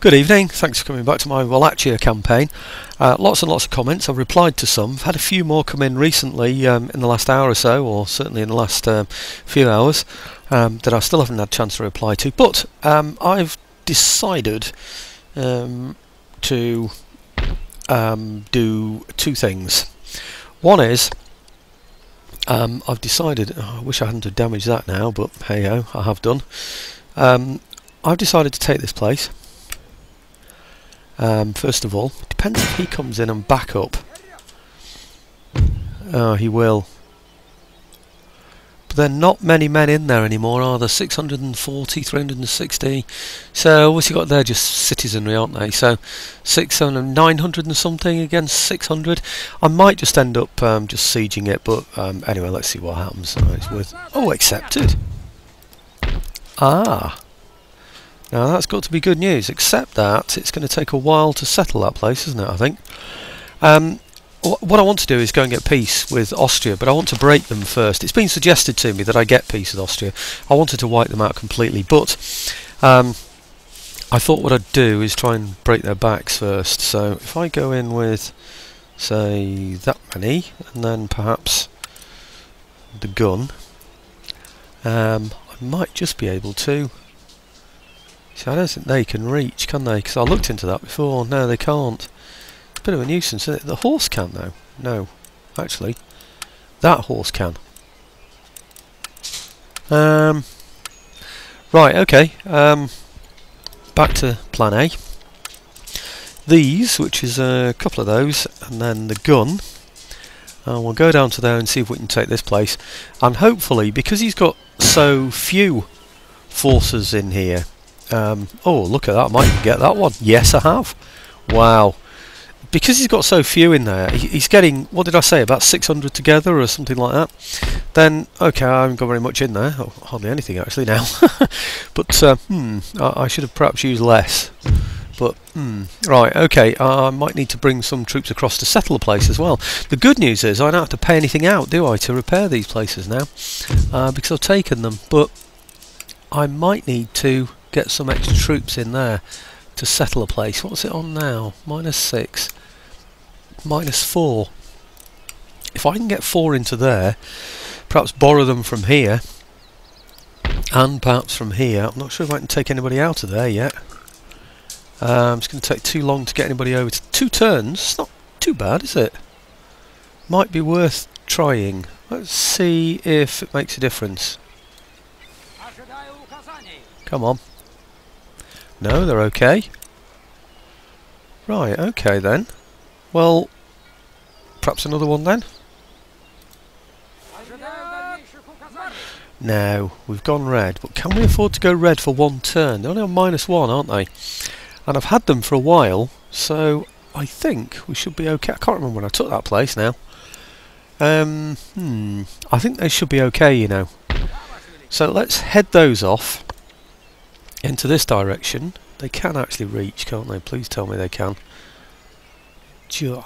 Good evening, thanks for coming back to my Wallachia campaign. Lots and lots of comments. I've replied to some. I've had a few more come in recently in the last hour or so, or certainly in the last few hours, that I still haven't had a chance to reply to. But I've decided to do two things. One is, I've decided, I wish I hadn't have damaged that now, but hey ho, I have done. I've decided to take this place. First of all, it depends if he comes in and back up. Oh, he will. But there are not many men in there anymore, are there? 640, 360. So what's he got there? Just citizenry, aren't they? So 600, 900 and something against 600. I might just end up just sieging it, but anyway, let's see what happens. It's worth. Oh, accepted. Ah. Now that's got to be good news, except that it's going to take a while to settle that place, isn't it, I think? What I want to do is go and get peace with Austria, but I want to break them first. It's been suggested to me that I get peace with Austria. I wanted to wipe them out completely, but I thought what I'd do is try and break their backs first. So if I go in with, say, that many, and then perhaps the gun, I might just be able to... See, I don't think they can reach, can they? Because I looked into that before. No, they can't. It's a bit of a nuisance, isn't it? The horse can, though. No, actually, that horse can. Right, okay. Back to plan A. These, which is a couple of those, and then the gun. We'll go down to there and see if we can take this place. And hopefully, because he's got so few forces in here. Oh, look at that, I might even get that one. Yes, I have. Wow. Because he's got so few in there, he's getting, what did I say, about 600 together or something like that. Then, okay, I haven't got very much in there. Oh, hardly anything actually now. But, I should have perhaps used less. But, right, okay, I might need to bring some troops across to settle the place as well. The good news is I don't have to pay anything out, do I, to repair these places now? Because I've taken them. But I might need to get some extra troops in there to settle a place. What's it on now? -6, -4. If I can get 4 into there, perhaps borrow them from here, and perhaps from here. I'm not sure if I can take anybody out of there yet. It's going to take too long to get anybody over. 2 turns. It's not too bad, is it? Might be worth trying. Let's see if it makes a difference. Come on. No, they're okay. Right, okay then. Well, perhaps another one then? No, we've gone red, but can we afford to go red for 1 turn? They're only on -1, aren't they? And I've had them for a while, so I think we should be okay. I can't remember when I took that place now. I think they should be okay, you know. So let's head those off into this direction. They can actually reach, can't they? Please tell me they can.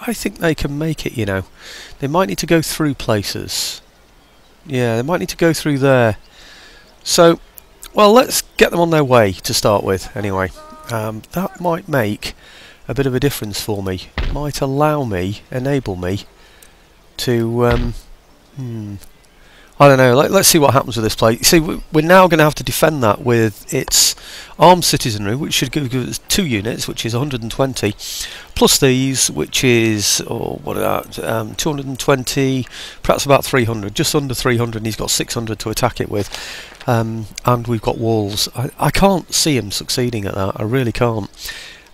I think they can make it, you know. They might need to go through places. Yeah, they might need to go through there. So, well, let's get them on their way to start with, anyway. That might make a bit of a difference for me. Might allow me, enable me to... I don't know, let's see what happens with this place. You see, we're now going to have to defend that with its armed citizenry, which should give us 2 units, which is 120, plus these, which is, what are that, 220, perhaps about 300, just under 300, and he's got 600 to attack it with. And we've got walls. I can't see him succeeding at that, I really can't.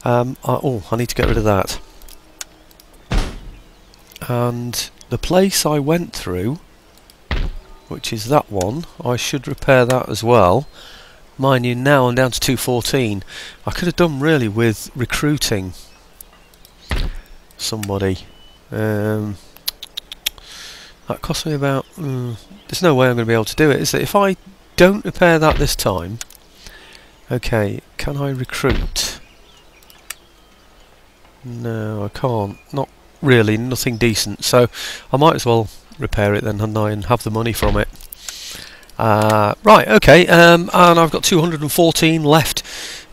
I need to get rid of that. And the place I went through, which is that one, I should repair that as well. Mind you, now I'm down to 214. I could have done really with recruiting somebody. That cost me about... there's no way I'm going to be able to do it, is there? If I don't repair that this time... Okay, can I recruit? No, I can't. Not really, nothing decent. So I might as well repair it then, hadn't I, and have the money from it. Right, okay, and I've got 214 left,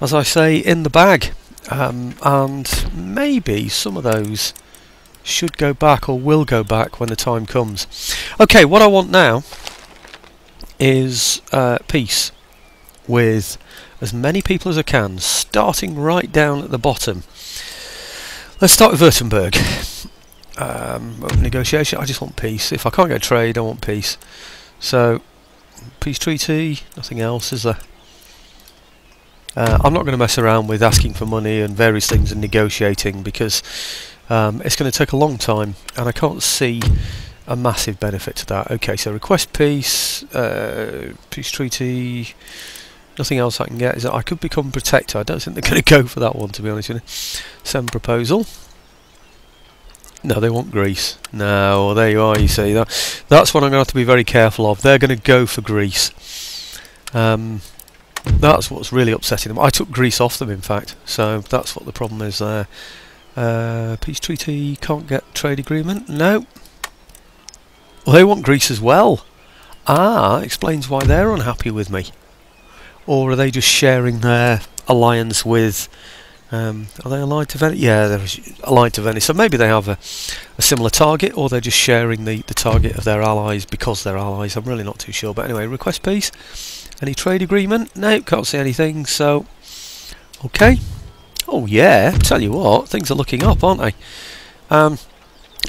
as I say, in the bag. and maybe some of those should go back or will go back when the time comes. Okay, what I want now is peace with as many people as I can, starting right down at the bottom. Let's start with Württemberg. Open negotiation. I just want peace. If I can't get trade, I want peace. So, peace treaty, nothing else, is there? I'm not going to mess around with asking for money and various things and negotiating, because it's going to take a long time and I can't see a massive benefit to that. Okay, so request peace, peace treaty, nothing else I can get. Is that I could become protector. I don't think they're going to go for that one, to be honest with you. Send proposal. No, they want Greece. No, there you are, you see. That's what I'm going to have to be very careful of. They're going to go for Greece. That's what's really upsetting them. I took Greece off them, in fact, so that's what the problem is there. Peace treaty, can't get trade agreement. No. Well, they want Greece as well. Ah, explains why they're unhappy with me. Or are they just sharing their alliance with... are they allied to Venice? Yeah, they're allied to Venice. So maybe they have a similar target, or they're just sharing the target of their allies because they're allies. I'm really not too sure. But anyway, request peace. Any trade agreement? No, can't see anything. So, okay. Oh yeah, tell you what, things are looking up, aren't they?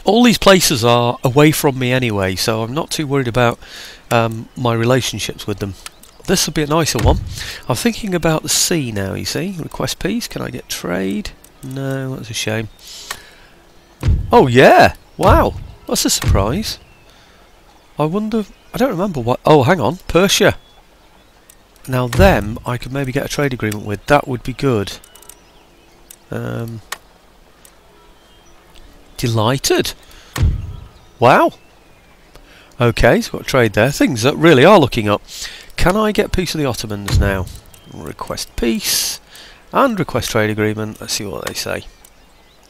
All these places are away from me anyway, so I'm not too worried about my relationships with them. This will be a nicer one. I'm thinking about the sea now, you see. Request peace. Can I get trade? No, that's a shame. Oh yeah! Wow! That's a surprise. I wonder... I don't remember what... Oh, hang on. Persia. Now them, I could maybe get a trade agreement with. That would be good. Delighted. Wow. Okay, so got trade there. Things that really are looking up. Can I get peace with the Ottomans now? Request peace and request trade agreement. Let's see what they say.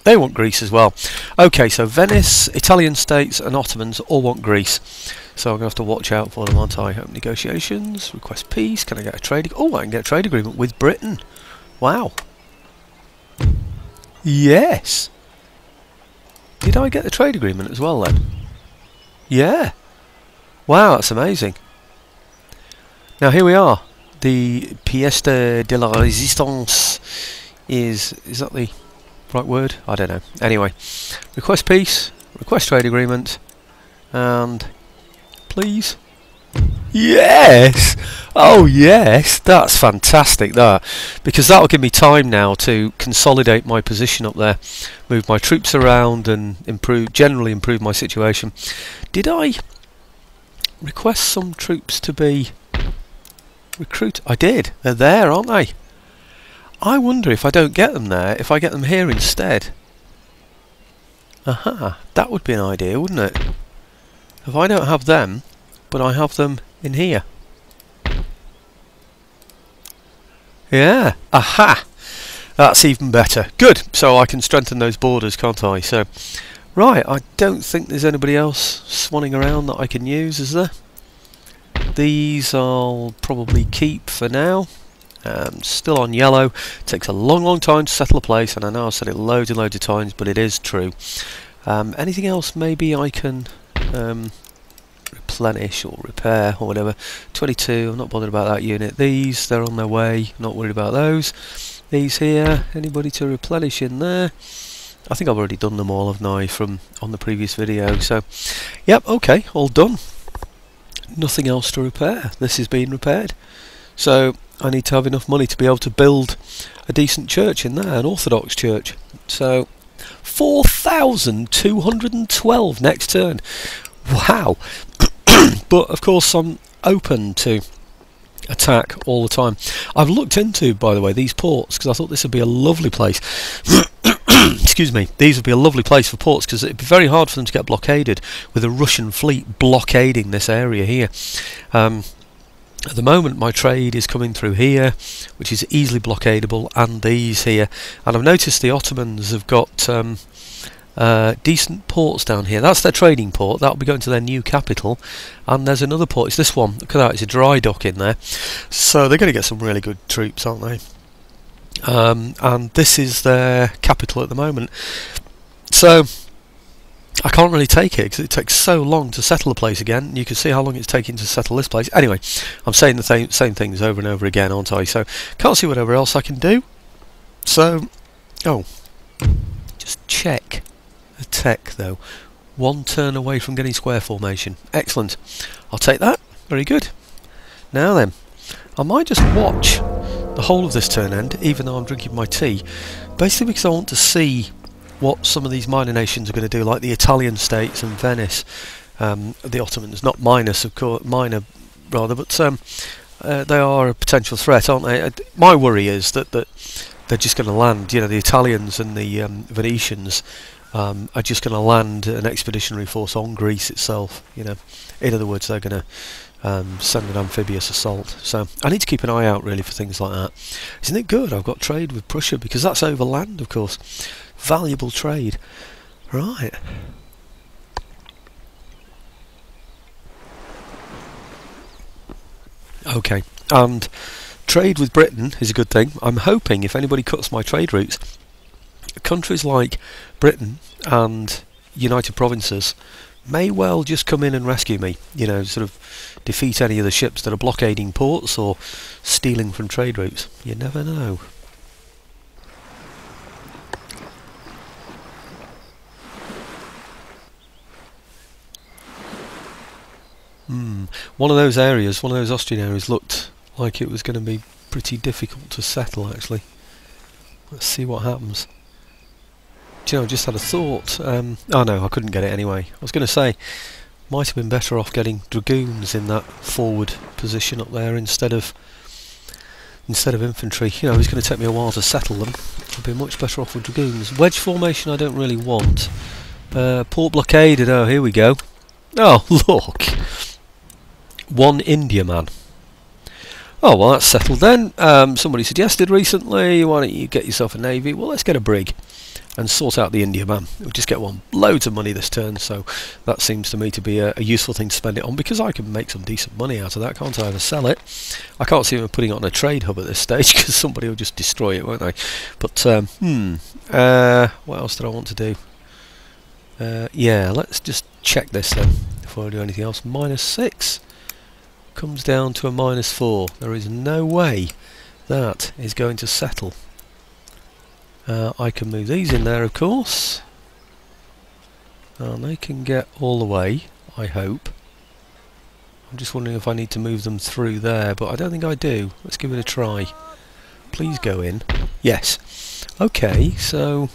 They want Greece as well. Okay, so Venice, Italian states and Ottomans all want Greece. So I'm going to have to watch out for them, aren't I? Open negotiations, request peace. Can I get a trade... Oh, I can get a trade agreement with Britain. Wow. Yes. Did I get the trade agreement as well then? Yeah. Wow, that's amazing. Now here we are. The pièce de la résistance is that the right word? I don't know. Anyway, request peace, request trade agreement, and please. Yes! Oh yes, that's fantastic, that, because that will give me time now to consolidate my position up there, move my troops around and generally improve my situation. Did I request some troops to be recruited? I did. They're there, aren't they? I wonder if I don't get them there, if I get them here instead. Aha, that would be an idea, wouldn't it? If I don't have them, but I have them in here. Yeah, aha! That's even better. Good, so I can strengthen those borders, can't I? So, right, I don't think there's anybody else swanning around that I can use, is there? These I'll probably keep for now. Still on yellow. Takes a long time to settle a place, and I know I've said it loads and loads of times, but it is true. Anything else maybe I can replenish or repair or whatever? 22, I'm not bothered about that unit. These, they're on their way, not worried about those. These here, anybody to replenish in there? I think I've already done them all, haven't I, from on the previous video. So, yep, okay, all done. Nothing else to repair. This is being repaired. So I need to have enough money to be able to build a decent church in there, an Orthodox church. So 4,212 next turn. Wow. But of course I'm open to attack all the time. I've looked into, by the way, these ports because I thought this would be a lovely place. Excuse me, these would be a lovely place for ports because it'd be very hard for them to get blockaded with a Russian fleet blockading this area here. At the moment my trade is coming through here, which is easily blockadable, and these here. And I've noticed the Ottomans have got decent ports down here. That's their trading port. That'll be going to their new capital. And there's another port. It's this one. Look at that. It's a dry dock in there. So they're going to get some really good troops, aren't they? and this is their capital at the moment. So I can't really take it because it takes so long to settle the place again. You can see how long it's taking to settle this place. Anyway, I'm saying the same things over and over again, aren't I? So can't see whatever else I can do. So, oh, just check the tech though. 1 turn away from getting square formation. Excellent. I'll take that. Very good. Now then, I might just watch the whole of this turn end, even though I'm drinking my tea, basically because I want to see what some of these minor nations are going to do, like the Italian states and Venice, the Ottomans, not minus, of course, minor rather, but they are a potential threat, aren't they? My worry is that they're just going to land. You know, the Italians and the Venetians are just going to land an expeditionary force on Greece itself. You know, in other words, they're going to send an amphibious assault. So I need to keep an eye out really for things like that. Isn't it good I've got trade with Prussia, because that's over land, of course. Valuable trade. Right. Okay, and trade with Britain is a good thing. I'm hoping if anybody cuts my trade routes, countries like Britain and United Provinces may well just come in and rescue me, you know, sort of defeat any of the ships that are blockading ports or stealing from trade routes. You never know. One of those areas, one of those Austrian areas, looked like it was going to be pretty difficult to settle, actually. Let's see what happens. Do you know, I just had a thought. Oh no, I couldn't get it anyway. I was going to say, might have been better off getting dragoons in that forward position up there instead of infantry. You know, it's going to take me a while to settle them. I'd be much better off with dragoons. Wedge formation I don't really want. Port blockaded, oh here we go. Oh look! 1 India man. Oh well, that's settled then. Somebody suggested recently, why don't you get yourself a navy? Well, let's get a brig and sort out the India man. We'll just get one. Loads of money this turn, so that seems to me to be a useful thing to spend it on, because I can make some decent money out of that, can't I? Either sell it. I can't see them putting it on a trade hub at this stage because somebody will just destroy it, won't they? But what else did I want to do? Yeah, let's just check this then before I do anything else. -6 comes down to a -4. There is no way that is going to settle. I can move these in there, of course, and they can get all the way, I hope. I'm just wondering if I need to move them through there, but I don't think I do. Let's give it a try. Please go in. Yes. Okay, so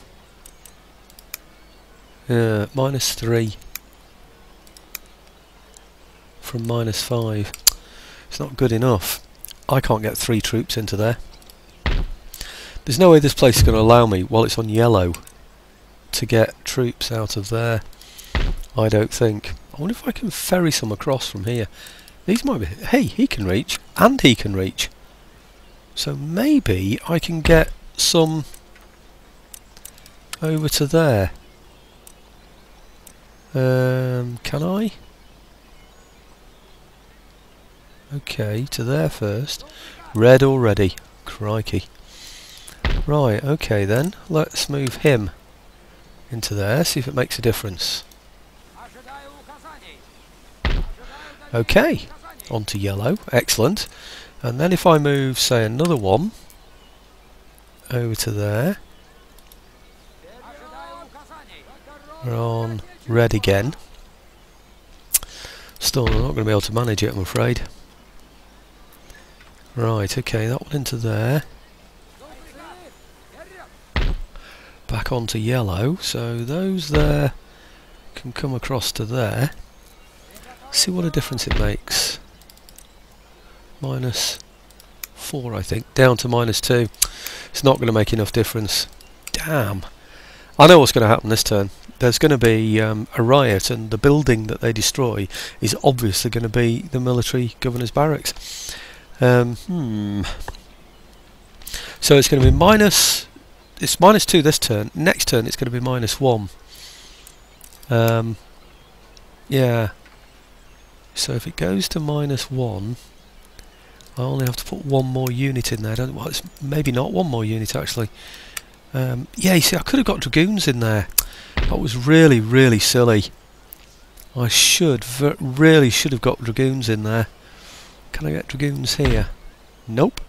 -3 from -5. It's not good enough. I can't get 3 troops into there. There's no way this place is going to allow me, while it's on yellow, to get troops out of there. I don't think. I wonder if I can ferry some across from here. These might be... Hey, he can reach, and he can reach. So maybe I can get some over to there. Can I? Okay, to there first. Red already. Crikey. Right, okay then. Let's move him into there, see if it makes a difference. Okay, onto yellow. Excellent. And then if I move, say, another one over to there. We're on red again. Still not going to be able to manage it, I'm afraid. Right, okay, that one into there. Back onto yellow, so those there can come across to there. See what a difference it makes. -4, I think, down to -2. It's not going to make enough difference. Damn. I know what's going to happen this turn. There's going to be a riot, and the building that they destroy is obviously going to be the military governor's barracks. So it's going to be it's -2 this turn. Next turn it's going to be -1. Yeah. So if it goes to -1, I only have to put one more unit in there. Well, it's maybe not one more unit actually. Yeah, you see, I could have got dragoons in there. That was really, really silly. I really should have got dragoons in there. Can I get dragoons here? Nope.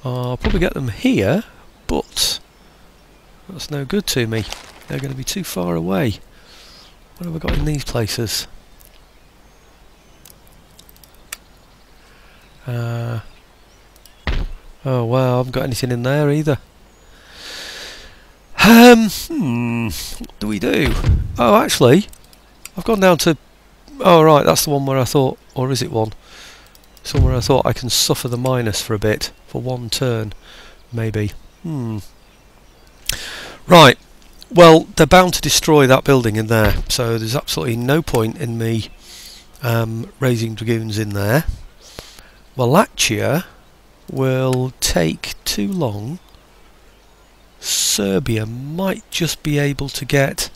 I'll probably get them here, but that's no good to me. They're going to be too far away. What have I got in these places? Oh wow, I haven't got anything in there either. What do we do? Oh, actually, I've gone down to... Oh right, that's the one where I thought... Or is it one? Somewhere I thought I can suffer the minus for a bit. For one turn, maybe. Right. Well, they're bound to destroy that building in there. So there's absolutely no point in me raising dragoons in there. Wallachia will take too long. Serbia might just be able to get...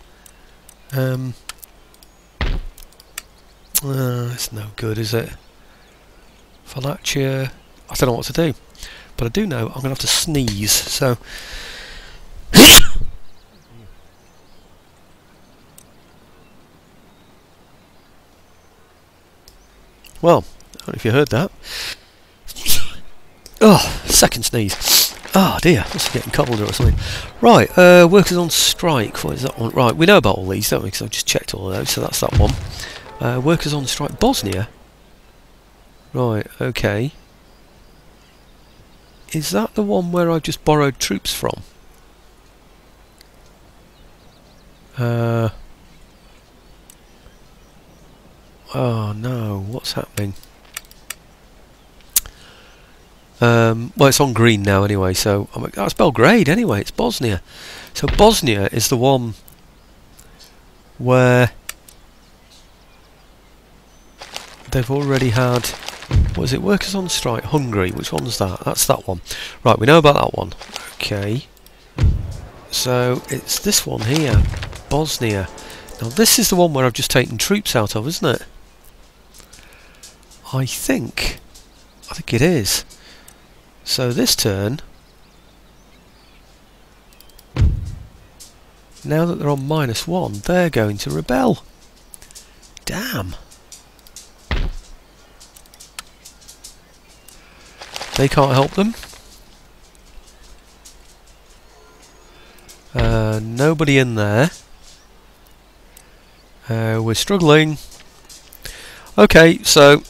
it's no good, is it? Wallachia... I don't know what to do. But I do know I'm going to have to sneeze, so... Well, I don't know if you heard that. Oh, second sneeze. Oh dear, must be getting colder or something. Right, workers on strike. What is that one? Right, we know about all these, don't we? Because I've just checked all of those, so that's that one. Workers on strike. Bosnia? Right, okay. Is that the one where I've just borrowed troops from? Oh no, what's happening? Well, it's on green now anyway, so that's Belgrade anyway, it's Bosnia. So Bosnia is the one where they've already had, what is it, workers on strike, Hungary, which one's that? That's that one. Right, we know about that one. Okay. So it's this one here, Bosnia. Now this is the one where I've just taken troops out of, isn't it? I think it is. So this turn, now that they're on -1, they're going to rebel. Damn. They can't help them. Nobody in there. We're struggling. Okay, so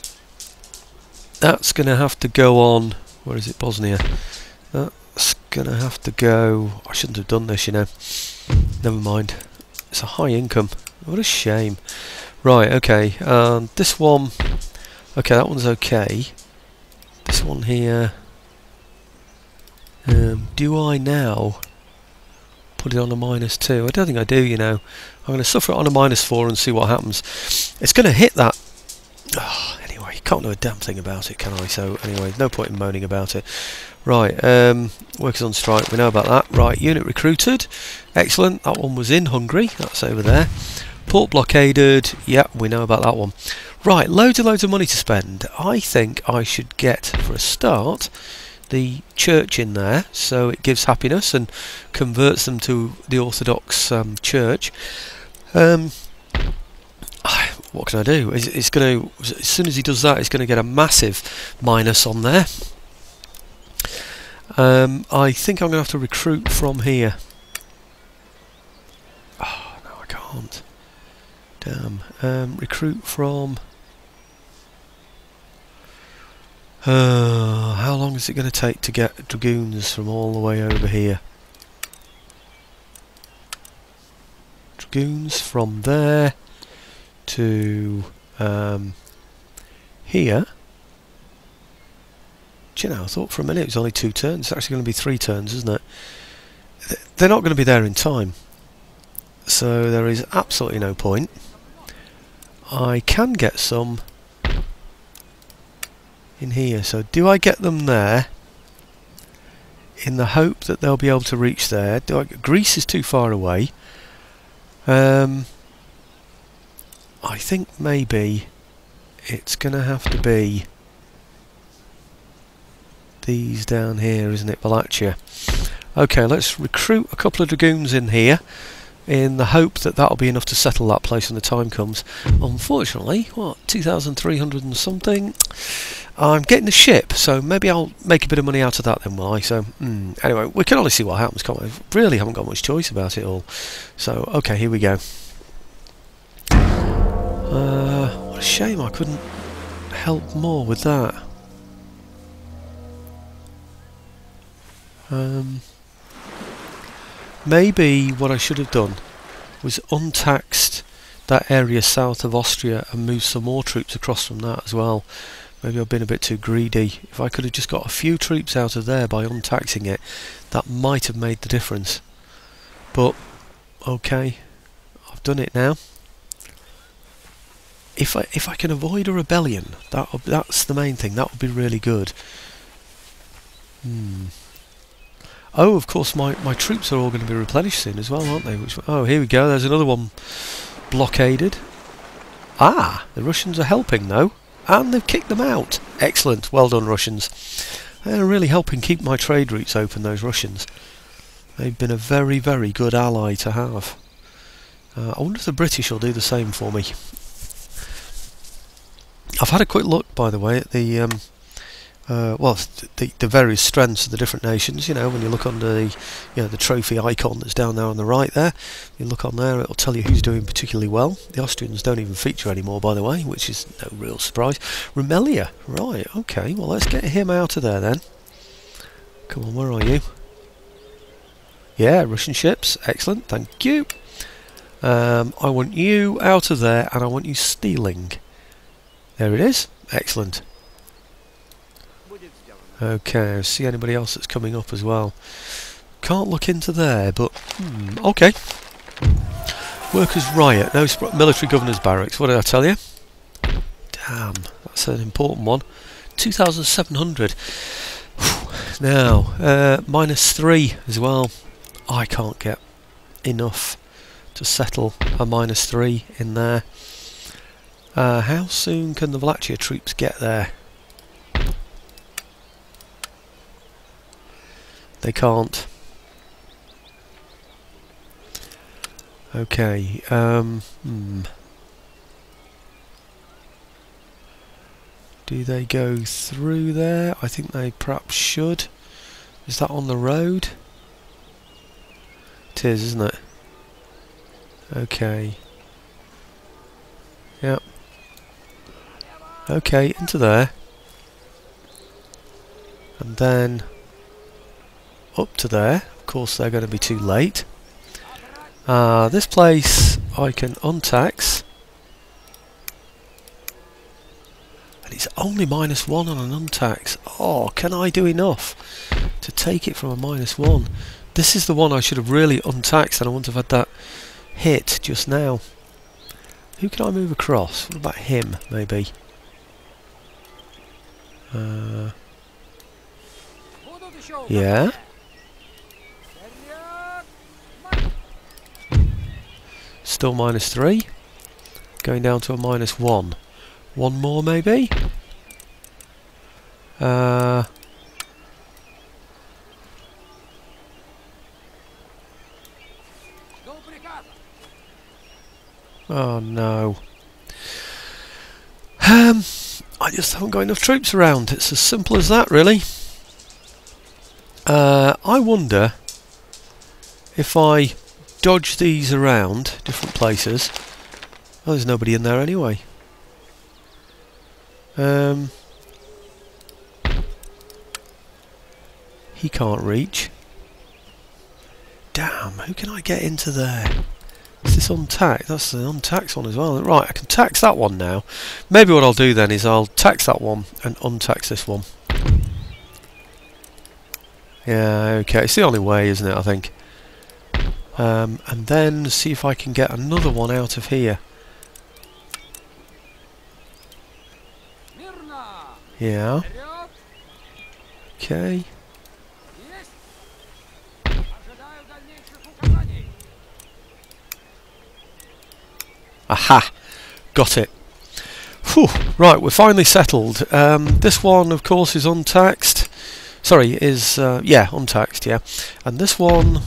that's going to have to go on. Where is it? Bosnia. That's going to have to go. I shouldn't have done this, you know. Never mind. It's a high income. What a shame. Right, okay. This one. Okay, that one's okay. This one here. Do I now put it on a -2? I don't think I do, you know. I'm going to suffer it on a -4 and see what happens. It's going to hit that. Oh, anyway, you can't do a damn thing about it, can I? So anyway, no point in moaning about it. Right, workers on strike, we know about that. Right, unit recruited. Excellent, that one was in Hungary, that's over there. Port blockaded, yeah, we know about that one. Right, loads and loads of money to spend. I think I should get, for a start, the church in there, so it gives happiness and converts them to the Orthodox church. What can I do? It's going to, as soon as he does that, it's going to get a massive minus on there. I think I'm going to have to recruit from here. Oh no, I can't. Damn. Recruit from. How long is it going to take to get dragoons from all the way over here? Dragoons from there to here. Do you know, I thought for a minute it was only 2 turns. It's actually going to be 3 turns, isn't it? They're not going to be there in time, so there is absolutely no point. I can get some in here, so do I get them there in the hope that they'll be able to reach there? Greece is too far away. I think maybe it's going to have to be these down here, isn't it, Wallachia? Okay, let's recruit a couple of dragoons in here in the hope that that'll be enough to settle that place when the time comes. Unfortunately, what, 2,300 and something? I'm getting the ship, so maybe I'll make a bit of money out of that then, will I? So, anyway, we can only see what happens, can't we? Really haven't got much choice about it all. So, okay, here we go. What a shame I couldn't help more with that. Maybe what I should have done was untaxed that area south of Austria and moved some more troops across from that as well. Maybe I've been a bit too greedy. If I could have just got a few troops out of there by untaxing it, that might have made the difference. But, okay, I've done it now. If I can avoid a rebellion, that's the main thing. That would be really good. Oh, of course, my troops are all going to be replenished soon as well, aren't they? Oh, here we go. There's another one blockaded. Ah, the Russians are helping though, and they've kicked them out. Excellent. Well done, Russians. They're really helping keep my trade routes open, those Russians. They've been a very, very good ally to have. I wonder if the British will do the same for me. I've had a quick look, by the way, at the the various strengths of the different nations. You know, when you look under the the trophy icon that's down there on the right there, you look on there, it'll tell you who's doing particularly well. The Austrians don't even feature anymore, by the way, which is no real surprise. Romaneasca, right? Okay, well let's get him out of there then. Come on, where are you? Yeah, Russian ships, excellent, thank you. I want you out of there, and I want you stealing. There it is, excellent. Okay, see anybody else that's coming up as well. Can't look into there, but okay. Workers' riot, no military governor's barracks. What did I tell you? Damn, that's an important one. 2,700. Now, -3 as well. I can't get enough to settle a -3 in there. How soon can the Wallachia troops get there? They can't. Okay. Do they go through there? I think they perhaps should. Is that on the road? It is, isn't it? Okay. Yep. Okay, into there. And then up to there. Of course they're going to be too late. This place I can untax. And it's only -1 on an untax. Oh, can I do enough to take it from a -1? This is the one I should have really untaxed, and I wouldn't have had that hit just now. Who can I move across? What about him, maybe? Yeah. Still -3. Going down to a -1. One more, maybe? Oh no. I just haven't got enough troops around. It's as simple as that, really. I wonder if I dodge these around different places. Oh, there's nobody in there anyway. He can't reach. Damn, who can I get into there? Is this untaxed? That's the untaxed one as well. Right, I can tax that one now. Maybe what I'll do then is I'll tax that one and untax this one. Yeah, okay, it's the only way, isn't it, I think. And then see if I can get another one out of here. Yeah. Okay. Aha! Got it. Whew. Right, we're finally settled. This one, of course, is untaxed. sorry, is yeah, untaxed, yeah. And this one,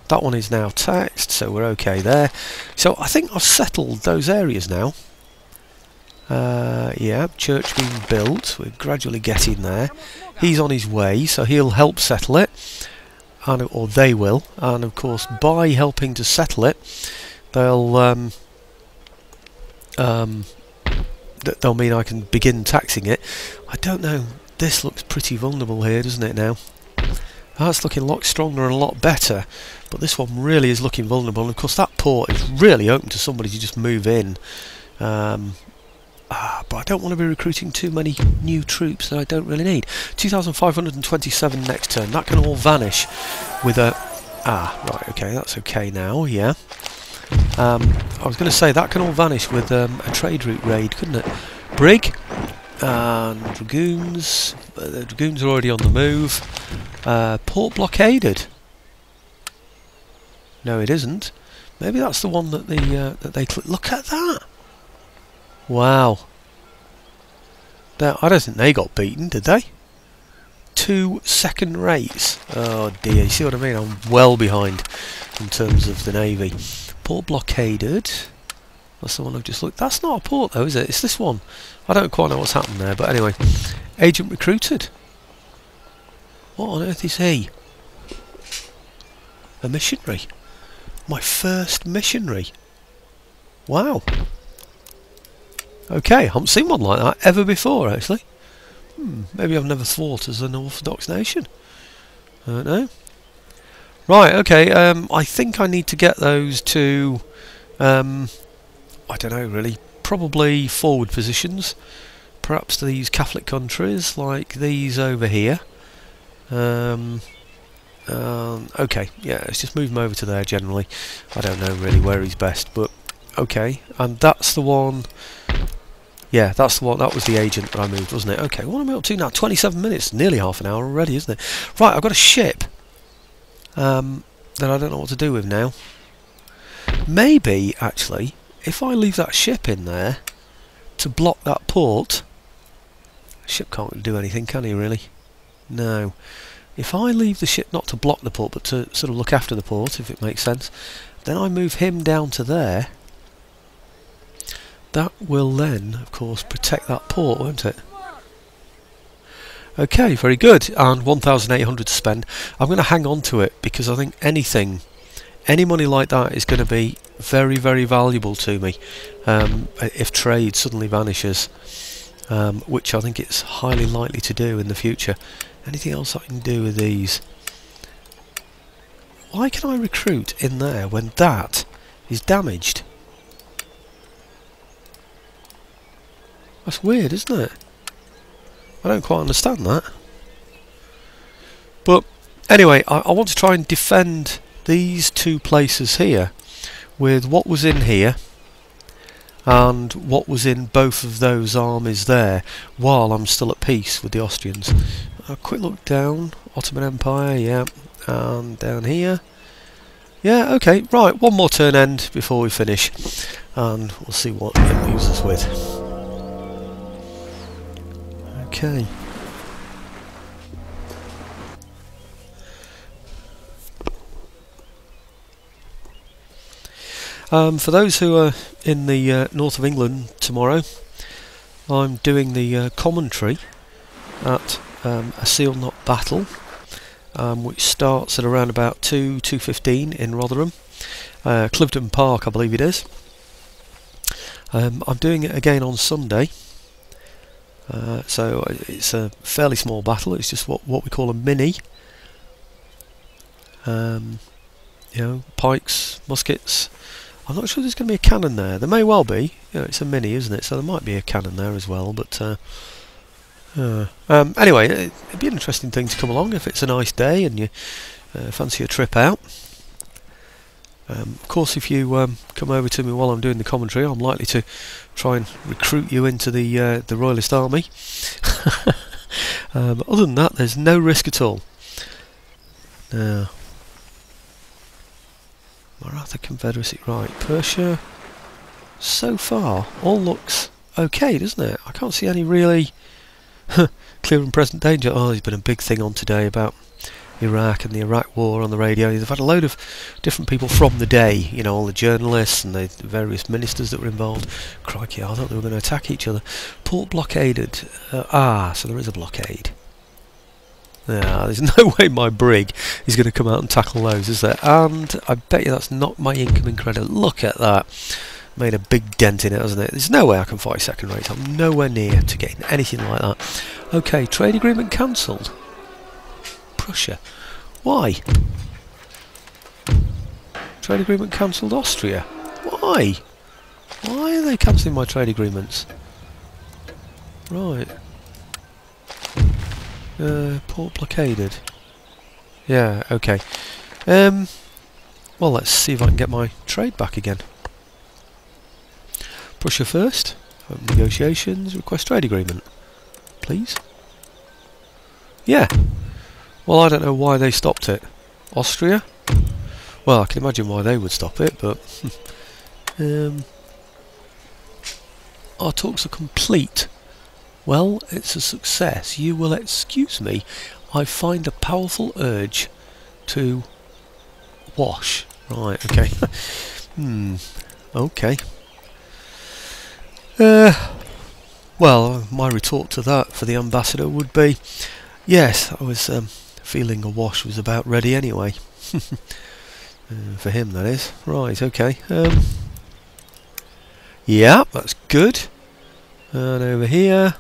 that one is now taxed, so we're okay there. So I think I've settled those areas now. Yeah, church being built. We're gradually getting there. He's on his way, so he'll help settle it, and or they will. And of course, by helping to settle it, they'll they'll mean I can begin taxing it. I don't know. This looks pretty vulnerable here, doesn't it now? That's looking a lot stronger and a lot better, but this one really is looking vulnerable. And of course, that port is really open to somebody to just move in. But I don't want to be recruiting too many new troops that I don't really need. 2,527 next turn. That can all vanish with a... right, okay, that's okay now, yeah. I was going to say, that can all vanish with a trade route raid, couldn't it? Brig and Dragoons. The Dragoons are already on the move. Port blockaded. No, it isn't. Maybe that's the one that they look at that. Wow. Now, I don't think they got beaten, did they? 2 second rates. Oh dear, you see what I mean? I'm well behind in terms of the Navy. Port blockaded. That's the one I've just looked. That's not a port though, is it? It's this one. I don't quite know what's happened there, but anyway. Agent recruited. What on earth is he? A missionary. My first missionary. Wow. Okay, I haven't seen one like that ever before, actually. Maybe I've never thought as an Orthodox nation. I don't know. Right, okay, I think I need to get those to, I don't know really, probably forward positions. Perhaps to these Catholic countries, like these over here. Okay, yeah, let's just move them over to there generally. I don't know really where he's best, but okay. And that's the one... Yeah, that's the one. That was the agent that I moved, wasn't it? Okay, what am I up to now? 27 minutes, nearly half an hour already, isn't it? Right, I've got a ship that I don't know what to do with now. Maybe, actually, if I leave that ship in there to block that port... The ship can't do anything, can he, really? No. If I leave the ship not to block the port, but to sort of look after the port, if it makes sense, then I move him down to there... That will then, of course, protect that port, won't it? Okay, very good. And 1,800 to spend. I'm going to hang on to it because I think any money like that is going to be very, very valuable to me if trade suddenly vanishes, which I think it's highly likely to do in the future. Anything else I can do with these? Why can I recruit in there when that is damaged? That's weird, isn't it? I don't quite understand that. But anyway, I want to try and defend these two places here with what was in here and what was in both of those armies there while I'm still at peace with the Austrians. A quick look down. Ottoman Empire, yeah. And down here. Yeah, okay, right. One more turn end before we finish. And we'll see what it leaves us with. Okay. For those who are in the north of England tomorrow, I'm doing the commentary at a seal knot battle, which starts at around about 2:15 in Rotherham, Cliveden Park, I believe it is. I'm doing it again on Sunday. So it's a fairly small battle. It's just what we call a mini. You know, pikes, muskets. I'm not sure there's going to be a cannon there. There may well be. You know, it's a mini, isn't it? So there might be a cannon there as well. But anyway, it'd be an interesting thing to come along if it's a nice day and you fancy a trip out. Of course, if you come over to me while I'm doing the commentary, I'm likely to try and recruit you into the Royalist Army. Other than that, there's no risk at all. Now, Maratha Confederacy, right? Persia. So far, all looks okay, doesn't it? I can't see any really Clear and present danger. Oh, there's been a big thing on today about Iraq and the Iraq war on the radio. They've had a load of different people from the day, you know, all the journalists and the various ministers that were involved. Crikey, I thought they were going to attack each other. Port blockaded. So there is a blockade. Yeah, there's no way my brig is going to come out and tackle those, is there? And I bet you that's not my incoming credit. Look at that. Made a big dent in it, hasn't it? There's no way I can fight second rate. I'm nowhere near to getting anything like that. Okay, trade agreement cancelled. Prussia. Why? Trade agreement cancelled Austria. Why? Why are they cancelling my trade agreements? Right. Port blockaded. Yeah, okay. Well, let's see if I can get my trade back again. Prussia first. Open negotiations. Request trade agreement. Please. Yeah. Well, I don't know why they stopped it. Austria? Well, I can imagine why they would stop it, but... our talks are complete. Well, it's a success. You will excuse me. I find a powerful urge to wash. Right, okay. Okay. Well, my retort to that for the ambassador would be, yes, I was feeling a wash was about ready anyway. For him, that is. Right, okay. Yeah, that's good. And over here.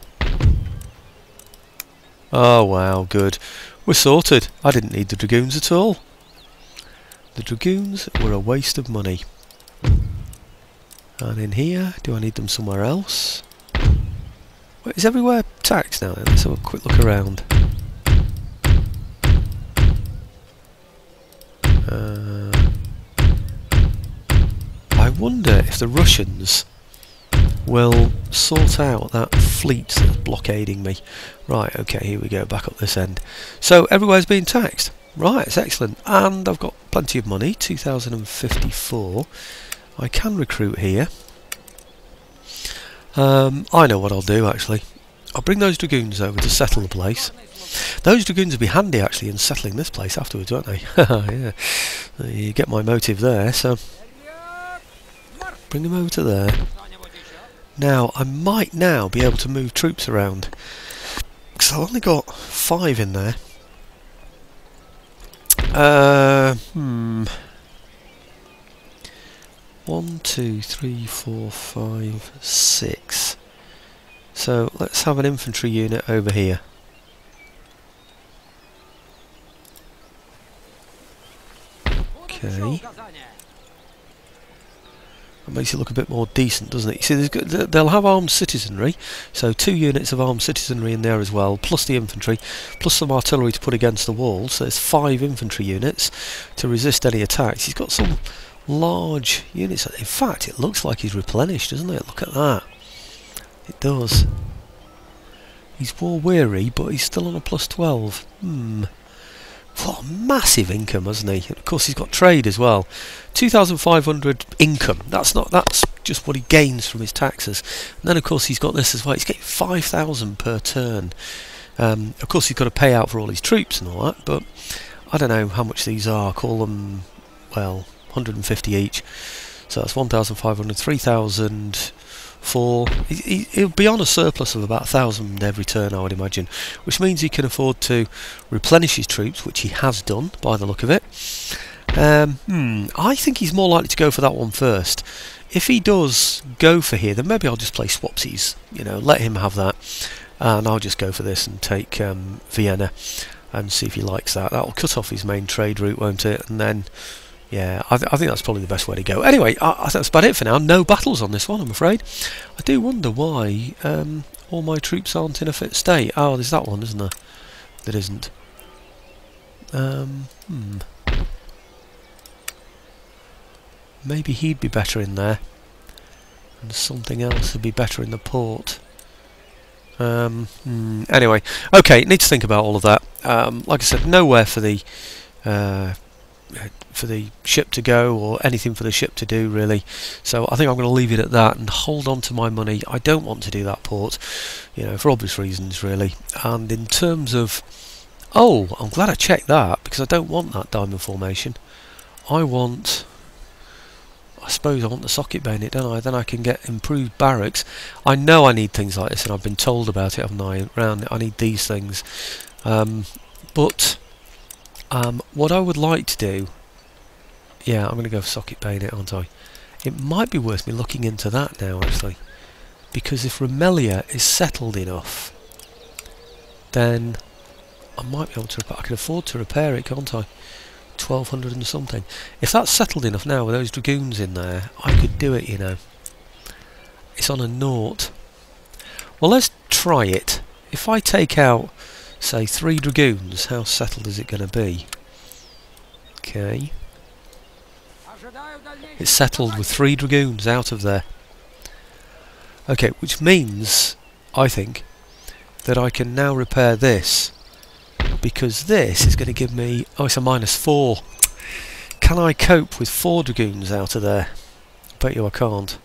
Oh, wow, good. We're sorted. I didn't need the dragoons at all. The dragoons were a waste of money. And in here, do I need them somewhere else? Wait, is everywhere taxed now then? Let's have a quick look around. I wonder if the Russians will sort out that fleet that's blockading me. Right, okay, here we go, back up this end. So everywhere's being taxed. Right, it's excellent. And I've got plenty of money, 2,054. I can recruit here. I know what I'll do actually. I'll bring those dragoons over to settle the place. Those dragoons will be handy actually in settling this place afterwards, won't they? Yeah, you get my motive there. So bring them over to there. Now I might now be able to move troops around because I've only got 5 in there. 1, 2, 3, 4, 5, 6. So let's have an infantry unit over here. Okay. That makes it look a bit more decent, doesn't it? You see, they'll have armed citizenry, so 2 units of armed citizenry in there as well, plus the infantry, plus some artillery to put against the wall. So there's 5 infantry units to resist any attacks. He's got some large units. In fact, it looks like he's replenished, doesn't it? Look at that. It does. He's war weary, but he's still on a plus 12. What a massive income, hasn't he? And of course, he's got trade as well. 2,500 income. That's just what he gains from his taxes. And then, of course, he's got this as well. He's getting 5,000 per turn. Of course, he's got to pay out for all his troops and all that. But I don't know how much these are. Call them, well, 150 each. So that's 1,500, 3,000. He'll be on a surplus of about 1,000 every turn, I would imagine, which means he can afford to replenish his troops, which he has done by the look of it. I think he's more likely to go for that one first. If he does go for here, then maybe I'll just play swapsies, you know, let him have that, and I'll just go for this and take Vienna and see if he likes that. That'll cut off his main trade route, won't it? And then, yeah, I think that's probably the best way to go. Anyway, I think that's about it for now. No battles on this one, I'm afraid. I do wonder why all my troops aren't in a fit state. Oh, there's that one, isn't there? There isn't. Maybe he'd be better in there, and something else would be better in the port. Anyway, okay, need to think about all of that. Like I said, nowhere for the for the ship to go, or anything for the ship to do, really. So I think I'm going to leave it at that and hold on to my money. I don't want to do that port, you know, for obvious reasons, really. And in terms of, oh, I'm glad I checked that, because I don't want that diamond formation. I suppose I want the socket bayonet, don't I? Then I can get improved barracks. I know I need things like this, and I've been told about it, haven't I? I need these things. But what I would like to do, yeah, I'm going to go for socket bayonet, aren't I? It might be worth me looking into that now, actually, because if Romaneasca is settled enough, then I might be able to. I can afford to repair it, can't I? 1200 and something. If that's settled enough now with those dragoons in there, I could do it, you know. It's on a naught. Well, let's try it. If I take out, say, 3 dragoons, how settled is it going to be? Okay. It's settled with 3 dragoons out of there. Okay, which means, I think, that I can now repair this, because this is going to give me, oh, it's a -4. Can I cope with 4 dragoons out of there? I bet you I can't.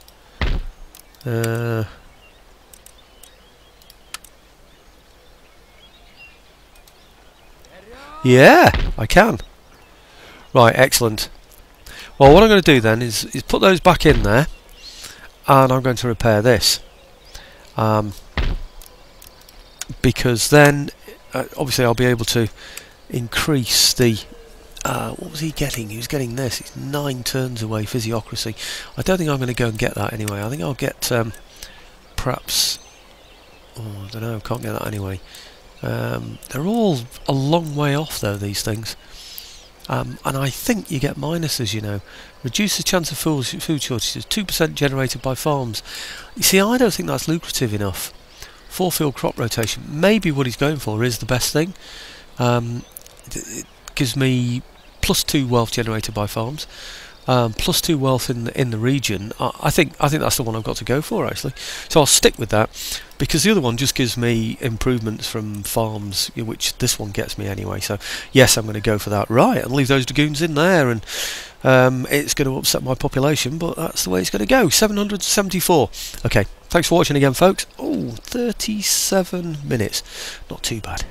Yeah, I can. Right, excellent. Well, what I'm going to do then is put those back in there, and I'm going to repair this. Because then, obviously, I'll be able to increase the... what was he getting? He was getting this. It's 9 turns away, physiocracy. I don't think I'm going to go and get that anyway. I think I'll get, perhaps... Oh, I don't know, can't get that anyway. They're all a long way off, though, these things. And I think you get minuses, you know. Reduce the chance of food shortages. 2% generated by farms. You see, I don't think that's lucrative enough. 4-field crop rotation. Maybe what he's going for is the best thing. It gives me +2 wealth generated by farms. +2 wealth in the region. I think that's the one I've got to go for, actually. So I'll stick with that, because the other one just gives me improvements from farms, which this one gets me anyway. So yes, I'm going to go for that. Right, and leave those dragoons in there, and it's going to upset my population, but that's the way it's going to go. 774. Okay, thanks for watching again, folks. Oh, 37 minutes. Not too bad.